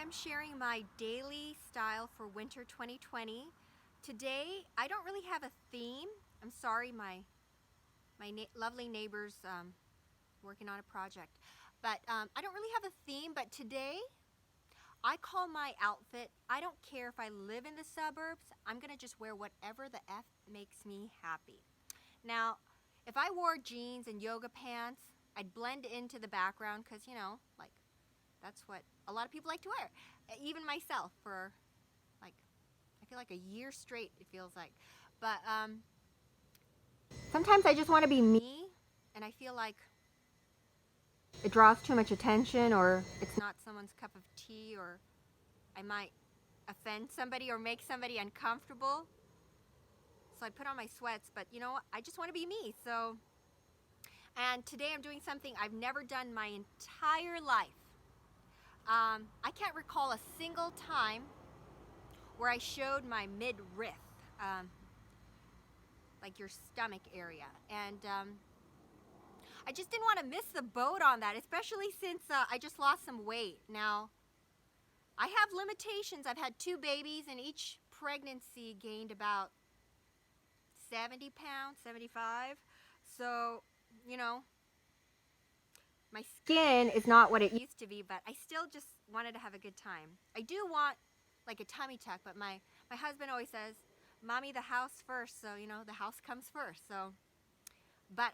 I'm sharing my daily style for winter 2020. Today, I don't really have a theme. I'm sorry, my lovely neighbor's working on a project. But I don't really have a theme, but today, I call my outfit, I don't care if I live in the suburbs, I'm gonna just wear whatever the F makes me happy. Now, if I wore jeans and yoga pants, I'd blend into the background because, like, that's what a lot of people like to wear. Even myself for, like, I feel like a year straight, it feels like. But sometimes I just want to be me, and I feel like it draws too much attention, or it's not someone's cup of tea, or I might offend somebody or make somebody uncomfortable. So I put on my sweats, but you know what? I just want to be me. So, and today I'm doing something I've never done my entire life. I can't recall a single time where I showed my midriff, like your stomach area. And I just didn't want to miss the boat on that, especially since I just lost some weight. Now, I have limitations. I've had 2 babies, and each pregnancy gained about 70 pounds, 75. So, my skin is not what it used to be, but I still just wanted to have a good time. I do want like a tummy tuck, but my husband always says, Mommy, the house first. So, the house comes first. So, but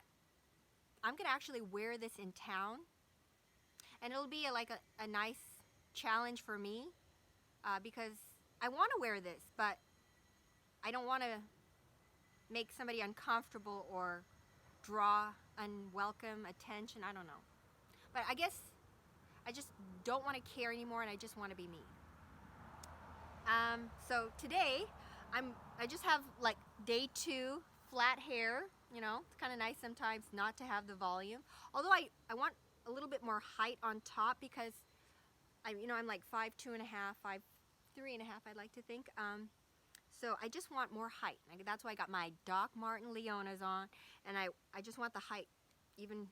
I'm going to actually wear this in town, and it'll be like a nice challenge for me because I want to wear this, but I don't want to make somebody uncomfortable or draw unwelcome attention. I don't know. But I guess I just don't want to care anymore, and I just want to be me. So today, I just have like day 2 flat hair. It's kind of nice sometimes not to have the volume. Although I want a little bit more height on top because I'm like 5'2.5", 5'3.5", I'd like to think. So I just want more height. That's why I got my Doc Marten Leonas on, and I just want the height, even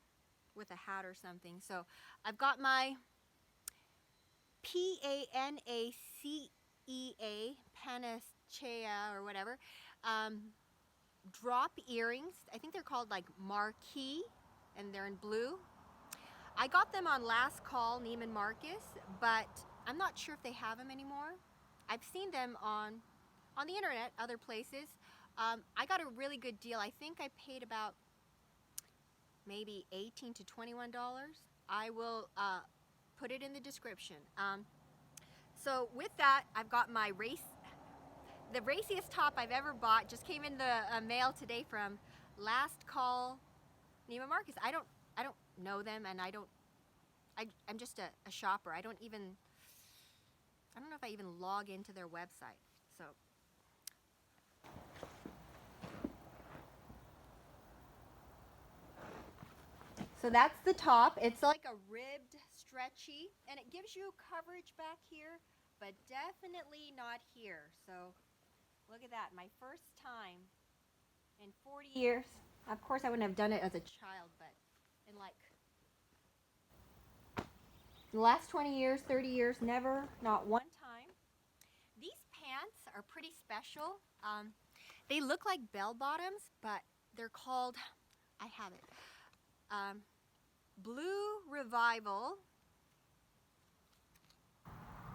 with a hat or something. So I've got my Panacea Panacea or whatever drop earrings. I think they're called like Marquis, and they're in blue. I got them on Lastcall Neiman Marcus, but I'm not sure if they have them anymore. I've seen them on the internet, other places. I got a really good deal. I think I paid about maybe $18 to $21. I will put it in the description. So with that, I've got my the raciest top I've ever bought. Just came in the mail today from Lastcall Neiman Marcus. I don't know them, and I'm just a shopper. I don't know if I even log into their website. So that's the top. It's like a ribbed, stretchy, and it gives you coverage back here, but definitely not here. So look at that, my first time in 40 years. Of course, I wouldn't have done it as a child, but in like the last 20 years, 30 years, never, not one time. These pants are pretty special. They look like bell bottoms, but they're called, I have it, Blue Revival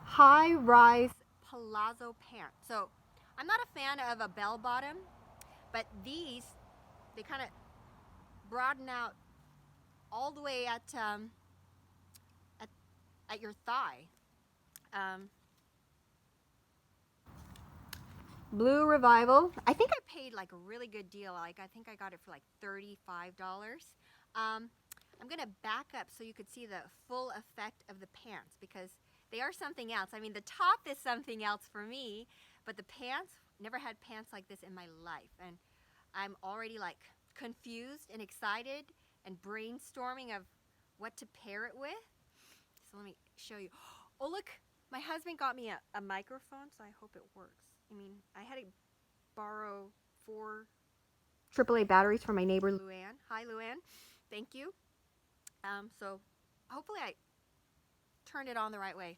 high-rise palazzo pants. So I'm not a fan of a bell bottom, but these, they kind of broaden out all the way at your thigh. Blue Revival. I think I paid like a really good deal. Like I think I got it for like $35. I'm gonna back up so you could see the full effect of the pants because they are something else. I mean, the top is something else for me, but the pants, never had pants like this in my life, and I'm already like confused and excited and brainstorming of what to pair it with. So let me show you. Oh look, my husband got me a microphone, so I hope it works. I mean, I had to borrow 4 AAA batteries from my neighbor Luann. Hi Luann, thank you. So hopefully I turned it on the right way.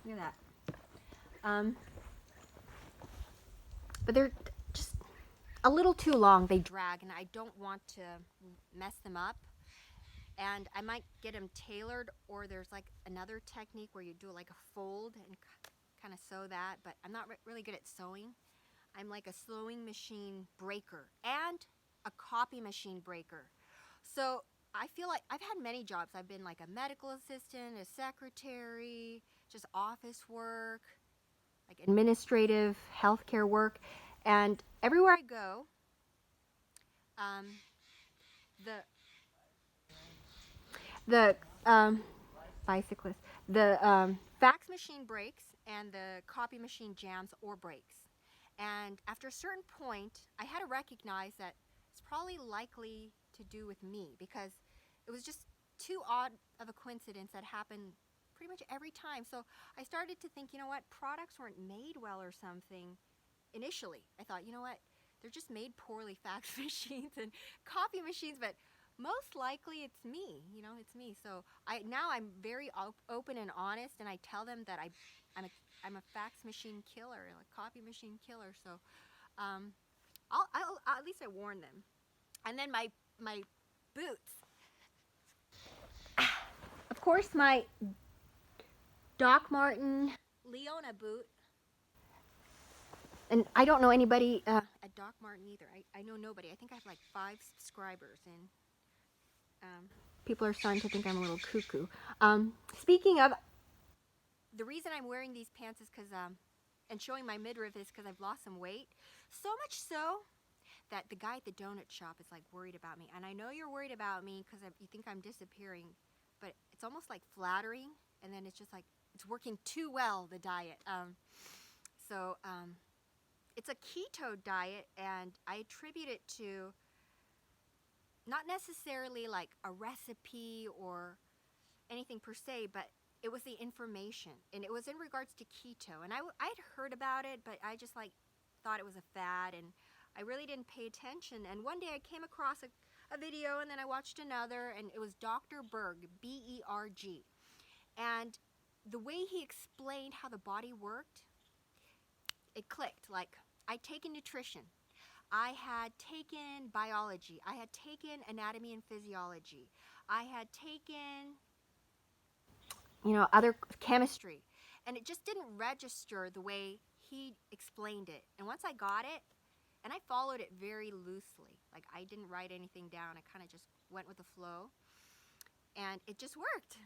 Look at that. But they're just a little too long. They drag, and I don't want to mess them up. And I might get them tailored, or there's like another technique where you do like a fold and kind of sew that, but I'm not really good at sewing. I'm like a sewing machine breaker and a copy machine breaker. So I feel like I've had many jobs. I've been like a medical assistant, a secretary, just office work, like administrative healthcare work. And everywhere I go, the the bicyclist, the fax machine breaks and the copy machine jams or breaks. And after a certain point, I had to recognize that it's probably likely to do with me, because it was just too odd of a coincidence that happened pretty much every time. So I started to think, you know what, products weren't made well or something. Initially, I thought, you know what, they're just made poorly, fax machines and copy machines, but most likely it's me, you know, it's me. So now I'm very open and honest, and I tell them that I'm a fax machine killer, a copy machine killer. So I'll at least I warn them. And then my boots. Of course, my Doc Marten Leona boot. And I don't know anybody at Doc Marten either. I know nobody. I think I have like 5 subscribers, and people are starting to think I'm a little cuckoo. Speaking of, the reason I'm wearing these pants is because, and showing my midriff is because I've lost some weight. So much so that the guy at the donut shop is like worried about me. And I know you're worried about me because you think I'm disappearing, but it's almost like flattering. And then it's just like, it's working too well, the diet. It's a keto diet, and I attribute it to not necessarily like a recipe or anything per se, but it was the information, and it was in regards to keto. And I'd heard about it, but I just like thought it was a fad, and I really didn't pay attention. And one day I came across a video, and then I watched another, and it was Dr. Berg, B-E-R-G. And the way he explained how the body worked, it clicked. Like, I'd taken nutrition, I had taken biology, I had taken anatomy and physiology, I had taken, you know, other chemistry, and it just didn't register the way he explained it. And once I got it, and I followed it very loosely, like I didn't write anything down, I kind of just went with the flow, and it just worked.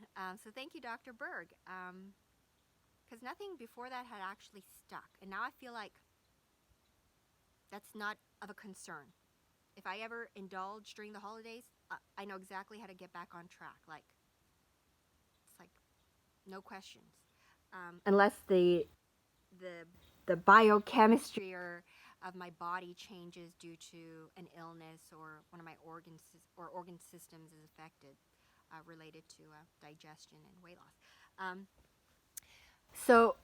So thank you, Dr. Berg, because nothing before that had actually stuck, and now I feel like that's not of a concern. If I ever indulge during the holidays, I know exactly how to get back on track. Like, it's like no questions, unless the biochemistry of my body changes due to an illness, or one of my organ systems is affected, related to digestion and weight loss. So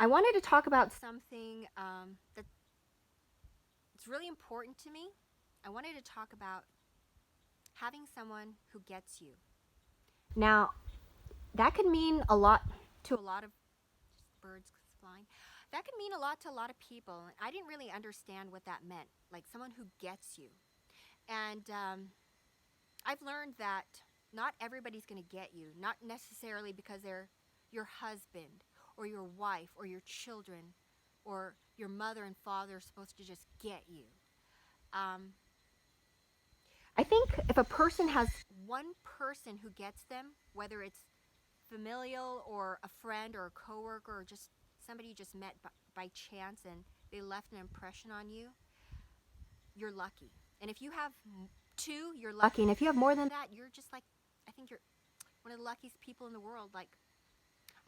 I wanted to talk about something that it's really important to me. I wanted to talk about having someone who gets you. Now, that could mean a lot to a lot of birds flying. That could mean a lot to a lot of people. I didn't really understand what that meant, like someone who gets you. And I've learned that not everybody's going to get you, not necessarily because they're your husband or your wife or your children or your mother and father are supposed to just get you. I think if a person has one person who gets them, whether it's familial or a friend or a coworker or just somebody you just met by chance and they left an impression on you, you're lucky. And if you have 2, you're lucky. And if you have more than that, you're just like, I think you're one of the luckiest people in the world. Like,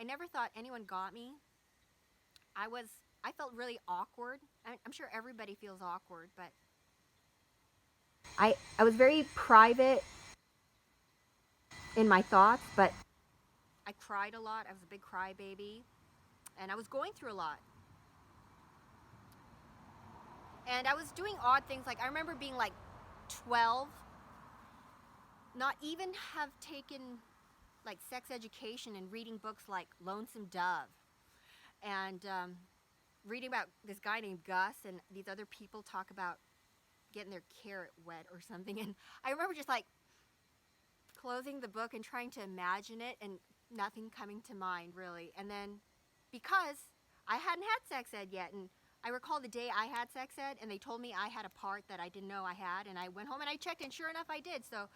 I never thought anyone got me. I felt really awkward. I'm sure everybody feels awkward, but I was very private in my thoughts, but I cried a lot. I was a big crybaby, and I was going through a lot. And I was doing odd things. Like, I remember being like 12, not even have taken like sex education and reading books like Lonesome Dove and reading about this guy named Gus and these other people talk about getting their carrot wet or something. And I remember just like closing the book and trying to imagine it and nothing coming to mind really. And then because I hadn't had sex ed yet, and I recall the day I had sex ed and they told me I had a part that I didn't know I had, and I went home and I checked and sure enough I did. So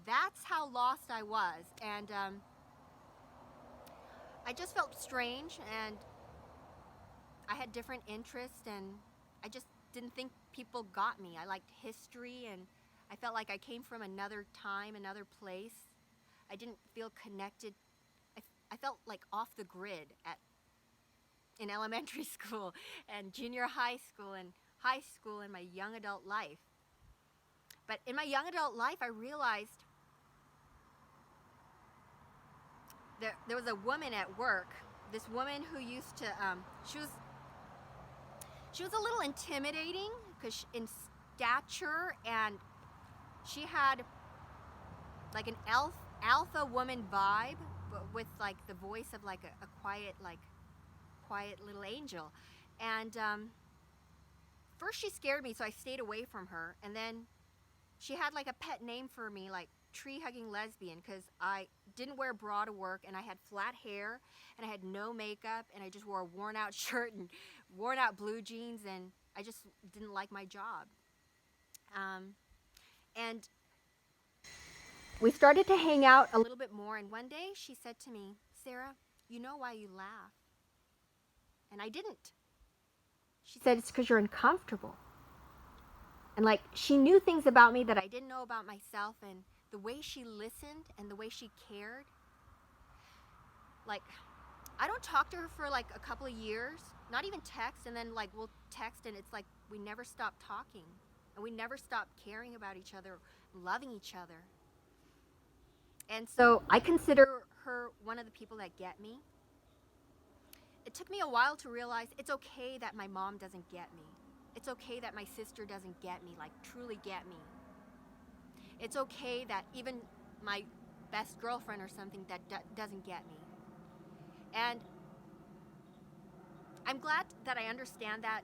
that's how lost I was. And I just felt strange, and I had different interests, and I just didn't think people got me. I liked history, and I felt like I came from another time, another place. I didn't feel connected. I felt like off the grid in elementary school and junior high school and high school and my young adult life. But in my young adult life, I realized there was a woman at work, this woman who used to, she was a little intimidating because in stature, and she had like an alpha woman vibe, but with like the voice of like a quiet little angel. And first she scared me, so I stayed away from her. And then she had like a pet name for me, like tree hugging lesbian, because I didn't wear a bra to work, and I had flat hair, and I had no makeup, and I just wore a worn out shirt and worn out blue jeans, and I just didn't like my job. And we started to hang out a little bit more, and one day she said to me, "Sarah, you know why you laugh?" And I didn't. She said, "It's because you're uncomfortable." And like, she knew things about me that I didn't know about myself, and the way she listened and the way she cared. Like, I don't talk to her for like a couple of years, not even text, and then like we'll text and it's like we never stop talking, and we never stop caring about each other, loving each other. And so I consider her one of the people that get me. It took me a while to realize it's okay that my mom doesn't get me. It's okay that my sister doesn't get me, like truly get me. It's okay that even my best girlfriend or something that doesn't get me. And I'm glad that I understand that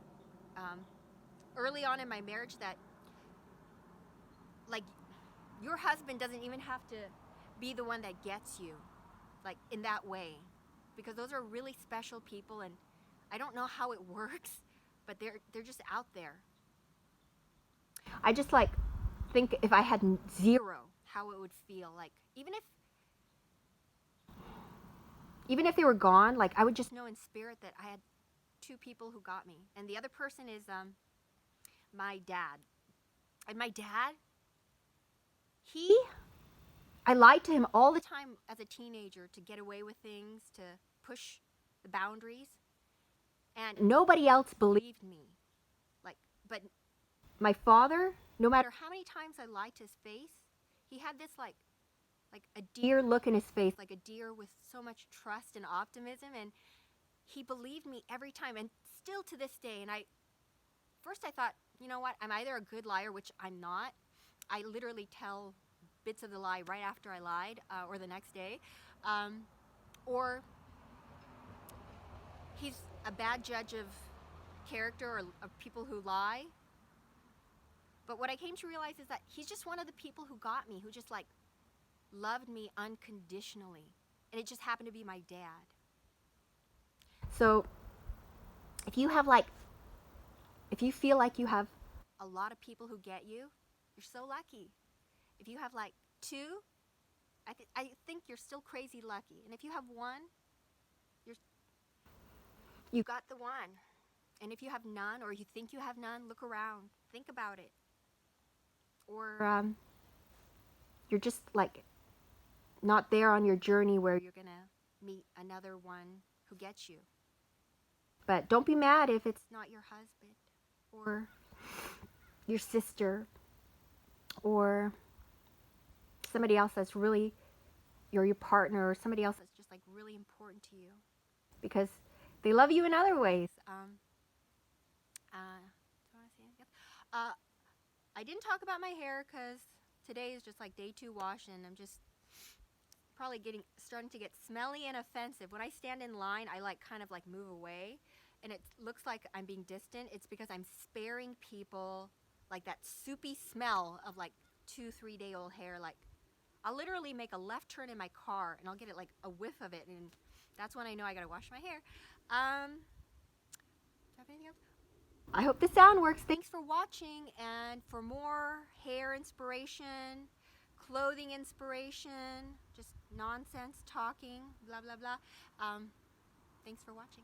early on in my marriage, that like your husband doesn't even have to be the one that gets you, like in that way, because those are really special people, and I don't know how it works, but they're just out there. I just like think if I had zero, how it would feel. Like even if they were gone, like I would just know in spirit that I had two people who got me, and the other person is my dad. And my dad, I lied to him all the time as a teenager to get away with things, to push the boundaries, and nobody else believed me. Like, but my father, no matter how many times I lied to his face, he had this like a deer look in his face, like a deer with so much trust and optimism, and he believed me every time, and still to this day. And first I thought, you know what, I'm either a good liar, which I'm not. I literally tell bits of the lie right after I lied, or the next day, or he's a bad judge of character or of people who lie. But what I came to realize is that he's just one of the people who got me, who just like loved me unconditionally. And it just happened to be my dad. So if you feel like you have a lot of people who get you, you're so lucky. If you have like two, I think you're still crazy lucky. And if you have one, you got the one. And if you have none, or you think you have none, look around, think about it. Or you're just like not there on your journey where you're gonna meet another one who gets you. But don't be mad if it's not your husband or your sister or somebody else that's really, or your partner, or somebody else that's just like really important to you, because they love you in other ways. Do you want to say anything else? I didn't talk about my hair because today is just like day 2 wash, and I'm just probably starting to get smelly and offensive. When I stand in line, I like kind of like move away, and it looks like I'm being distant. It's because I'm sparing people like that soupy smell of like 2-3 day old hair. Like I'll literally make a left turn in my car and I'll get it like a whiff of it, and that's when I know I gotta wash my hair. Do I have anything else? I hope the sound works. Thanks for watching, and for more hair inspiration, clothing inspiration, just nonsense talking, blah blah blah. Thanks for watching.